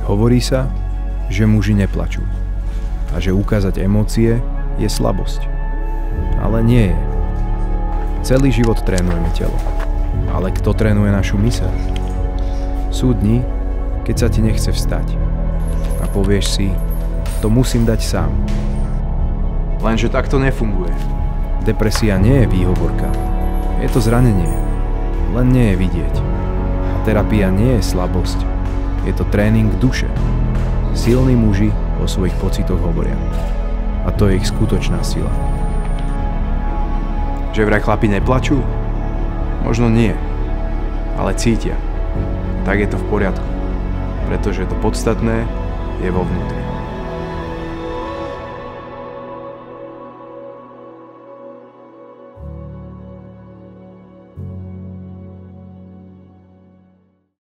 Hovorí sa, že muži neplačú a že ukázať emócie je slabosť. Ale nie je. Celý život trénujeme telo. Ale kto trénuje našu myseľ? Sú dni, keď sa ti nechce vstať a povieš si, to musím dať sám. Lenže tak to nefunguje. Depresia nie je výhovorka. Je to zranenie. Len nie je vidieť. A terapia nie je slabosť. Je to tréning duše. Silní muži o svojich pocitoch hovoria. A to je ich skutočná sila. Že vraj chlapi neplačú? Možno nie. Ale cítia. Tak je to v poriadku. Pretože to podstatné je vo vnútri.